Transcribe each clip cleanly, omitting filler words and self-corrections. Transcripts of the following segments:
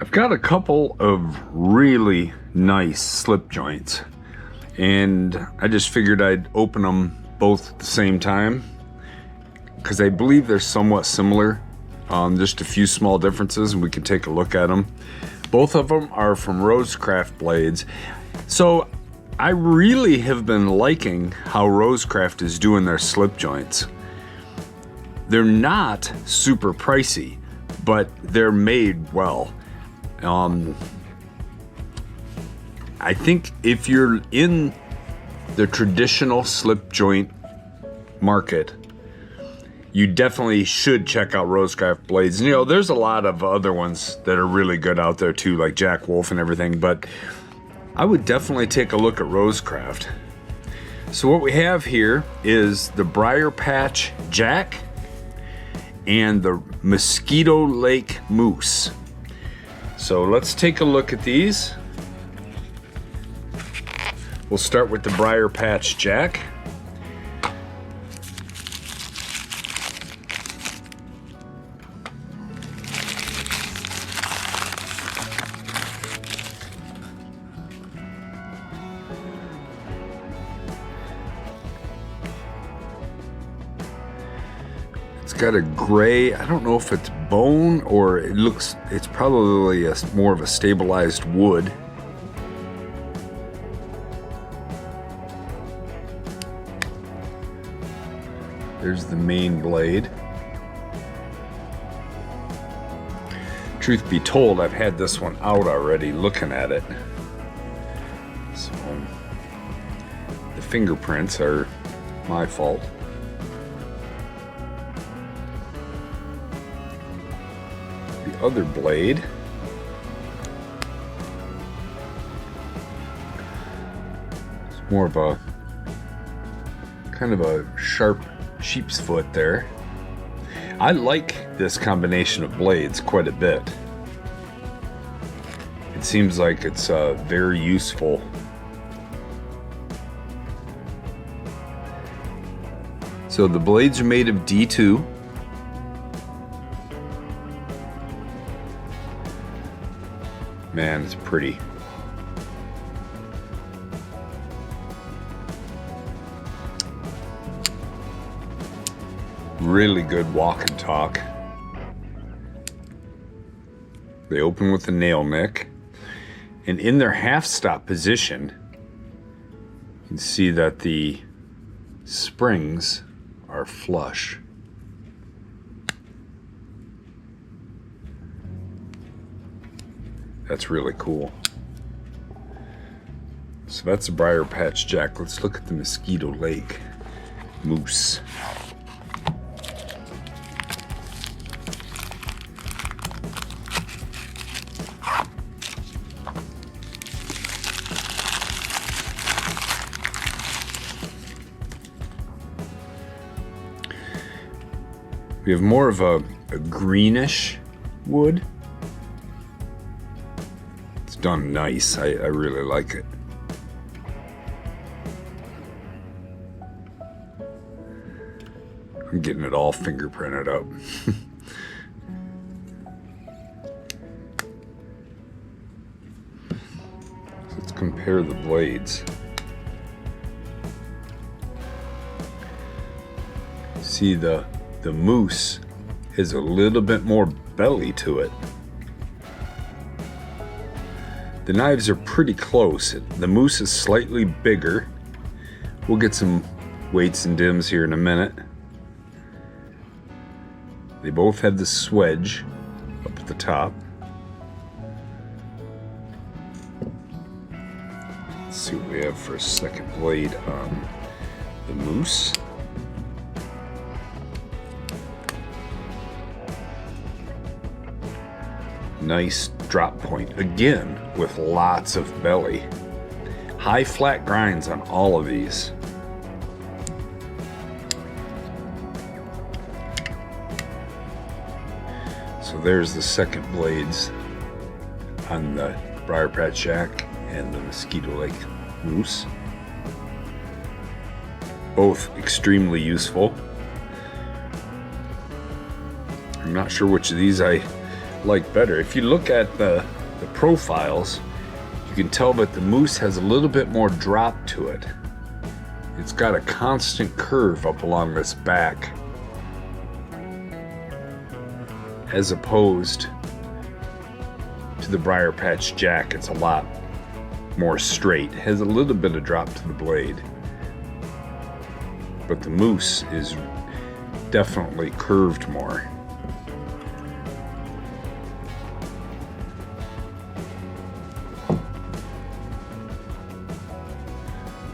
I've got a couple of really nice slip joints, and I just figured I'd open them both at the same time because I believe they're somewhat similar, just a few small differences, and we can take a look at them. Both of them are from Rosecraft blades. So I really have been liking how Rosecraft is doing their slip joints. They're not super pricey, but they're made well. I think if you're in the traditional slip joint market, you definitely should check out Rosecraft blades. You know, there's a lot of other ones that are really good out there too, like Jack Wolf and everything, but I would definitely take a look at Rosecraft. So what we have here is the Briar Patch Jack and the Mosquito Lake Moose. So let's take a lock at these. We'll start with the Briar Patch Jack. It's got a gray, I don't know if it's bone or it's probably more of a stabilized wood. There's the main blade. Truth be told, I've had this one out already looking at it. So the fingerprints are my fault. The other blade is more of a kind of a sharp sheep's foot there. I like this combination of blades quite a bit. It seems like it's very useful. So the blades are made of D2. Man, it's pretty. Really good walk and talk. They open with a nail nick. And in their half stop position, you can see that the springs are flush. That's really cool. So that's the Briar Patch Jack. Let's look at the Mosquito Lake Moose. We have more of a greenish wood. It's done nice. I really like it. I'm getting it all fingerprinted up. So let's compare the blades. See, the moose has a little bit more belly to it. The knives are pretty close. The moose is slightly bigger. We'll get some weights and dims here in a minute. They both have the swedge up at the top. Let's see what we have for a second blade on the moose. Nice drop point, again with lots of belly. High flat grinds on all of these. So there's the second blades on the Briar Patch Jack and the Mosquito Lake Moose. Both extremely useful. I'm not sure which of these I like better. If you look at the profiles, you can tell that the moose has a little bit more drop to it. It's got a constant curve up along this back, as opposed to the Briar Patch Jack. It's a lot more straight. It has a little bit of drop to the blade, but the moose is definitely curved more.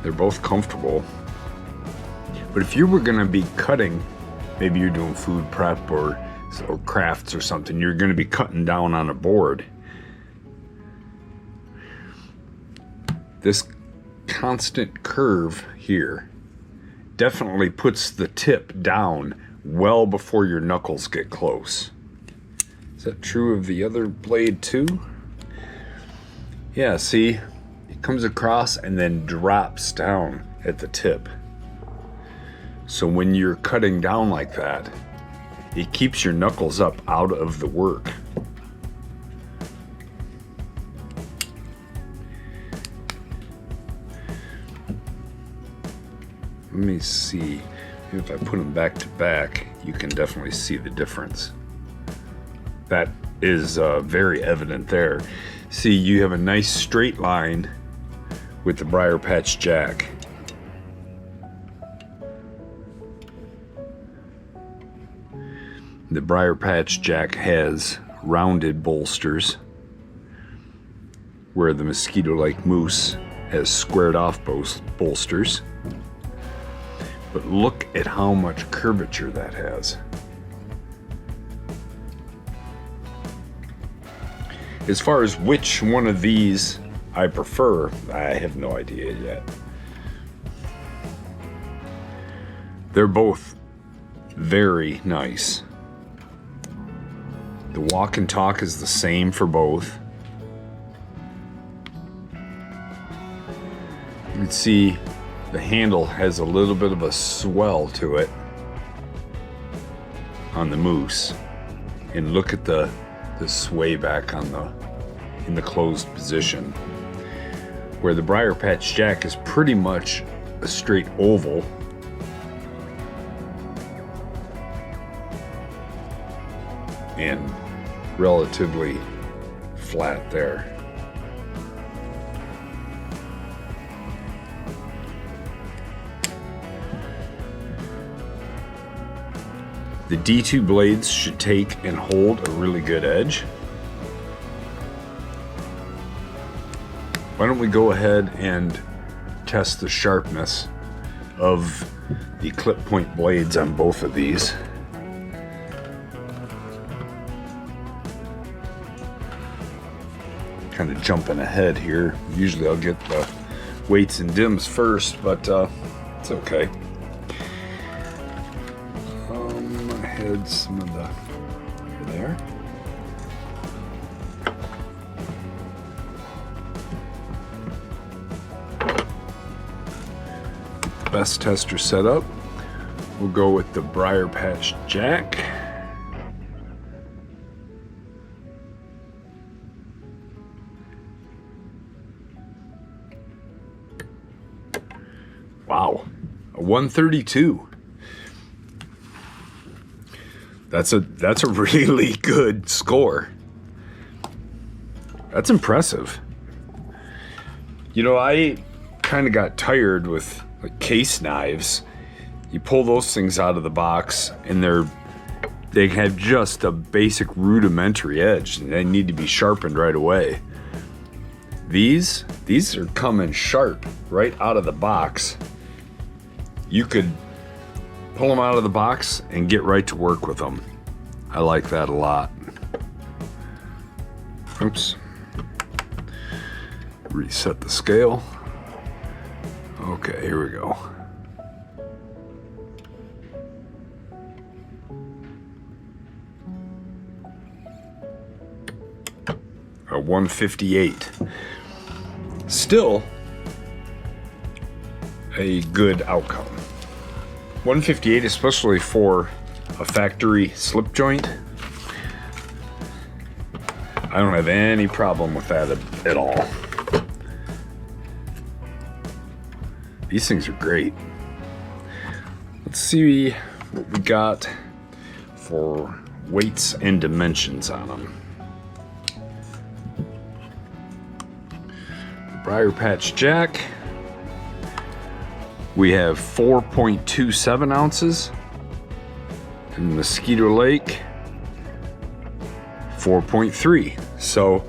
They're both comfortable. But if you were gonna be cutting, maybe you're doing food prep or crafts or something, you're gonna be cutting down on a board. This constant curve here definitely puts the tip down well before your knuckles get close. Is that true of the other blade too? Yeah, see? It comes across and then drops down at the tip. So when you're cutting down like that, it keeps your knuckles up out of the work. Let me see. If I put them back to back, you can definitely see the difference. That is very evident there. See, you have a nice straight line with the Briar Patch Jack. The Briar Patch Jack has rounded bolsters, where the mosquito-like moose has squared off bolsters. But look at how much curvature that has. As far as which one of these I prefer, I have no idea yet. They're both very nice. The walk and talk is the same for both. You can see the handle has a little bit of a swell to it on the moose. And look at the sway back on in the closed position. Where the Briar Patch Jack is pretty much a straight oval. And relatively flat there. The D2 blades should take and hold a really good edge. Why don't we go ahead and test the sharpness of the clip point blades on both of these. Kind of jumping ahead here. Usually I'll get the weights and dims first, but it's okay. I had some of the there. Best tester setup. We'll go with the Briar Patch Jack. Wow, a 132. That's a really good score. That's impressive. You know, I kind of got tired with like case knives. You pull those things out of the box and they have just a basic rudimentary edge and they need to be sharpened right away. These are coming sharp right out of the box. You could pull them out of the box and get right to work with them. I like that a lot. Oops. Reset the scale. Okay, here we go. A 158. Still a good outcome. 158, especially for a factory slip joint. I don't have any problem with that at all. These things are great. Let's see what we got for weights and dimensions on them. The Briar Patch Jack, we have 4.27 ounces. And Mosquito Lake, 4.3. So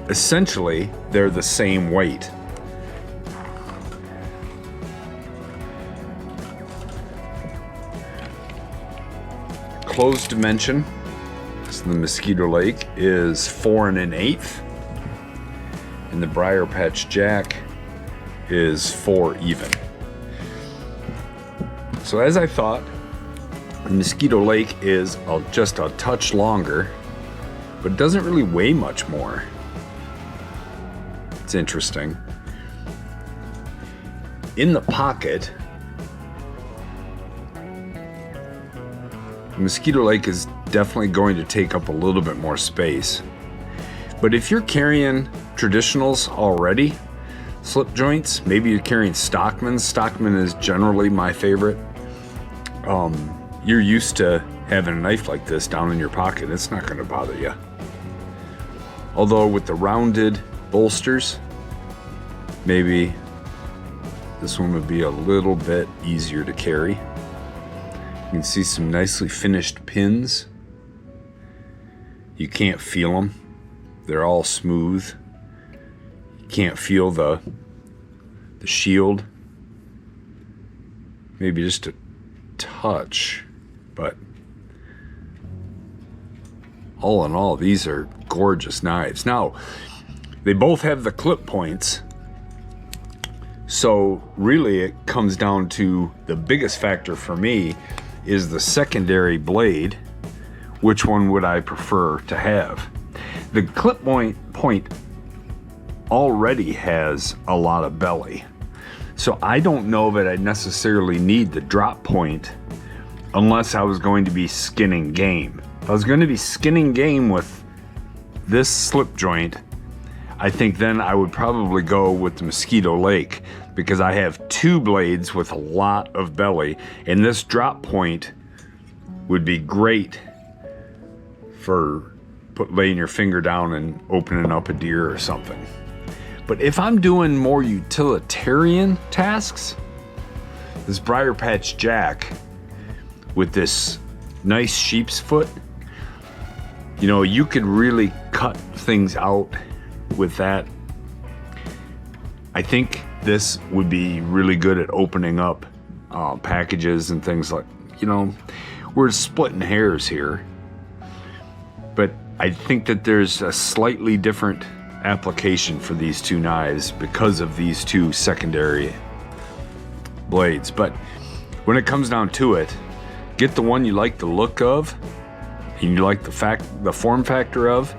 essentially they're the same weight. Closed dimension, so the Mosquito Lake is 4 1/8, and the Briar Patch Jack is 4 even. So as I thought, the Mosquito Lake is just a touch longer, but it doesn't really weigh much more. It's interesting. In the pocket, the Mosquito Lake is definitely going to take up a little bit more space. But if you're carrying traditionals already, slip joints, maybe you're carrying Stockmans. Stockman is generally my favorite. You're used to having a knife like this down in your pocket. It's not going to bother you. Although with the rounded bolsters, maybe this one would be a little bit easier to carry. You can see some nicely finished pins. You can't feel them. They're all smooth. You can't feel the shield. Maybe just a touch, but all in all, these are gorgeous knives. Now, they both have the clip points, so really it comes down to the biggest factor for me is the secondary blade. Which one would I prefer to have? The clip point already has a lot of belly, so I don't know that I necessarily need the drop point unless I was going to be skinning game. If I was going to be skinning game with this slip joint, I think then I would probably go with the Mosquito Lake, because I have two blades with a lot of belly, and this drop point would be great for laying your finger down and opening up a deer or something. But if I'm doing more utilitarian tasks, this Briar Patch Jack with this nice sheep's foot, you know, you could really cut things out with that. I think this would be really good at opening up packages and things like, you know, we're splitting hairs here, but I think that there's a slightly different application for these two knives because of these two secondary blades. But when it comes down to it, get the one you like the look of and you like the form factor of,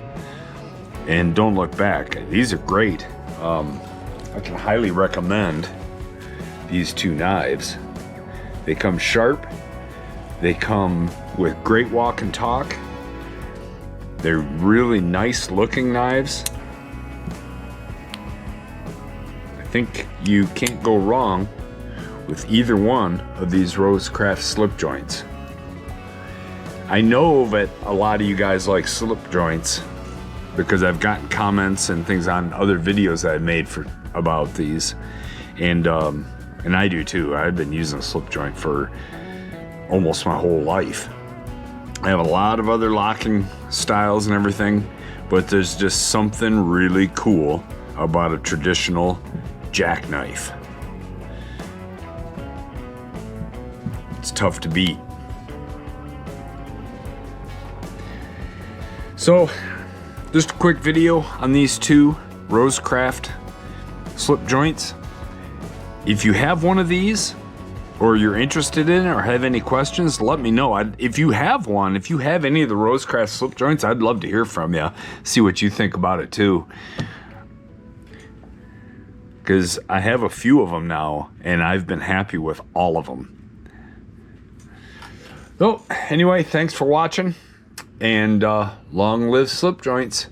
and don't look back. These are great. I can highly recommend these two knives. They come sharp, they come with great walk and talk, they're really nice looking knives. I think you can't go wrong with either one of these Rosecraft slip joints. I know that a lot of you guys like slip joints because I've gotten comments and things on other videos that I've made about these, and I do too. I've been using a slip joint for almost my whole life. I have a lot of other locking styles and everything, but there's just something really cool about a traditional jackknife. It's tough to beat. So, just a quick video on these two Rosecraft slip joints. If you have one of these, or you're interested in it, or have any questions, let me know. If you have one, if you have any of the Rosecraft slip joints, I'd love to hear from you. See what you think about it too. Because I have a few of them now, and I've been happy with all of them. So, anyway, thanks for watching. And long live slip joints.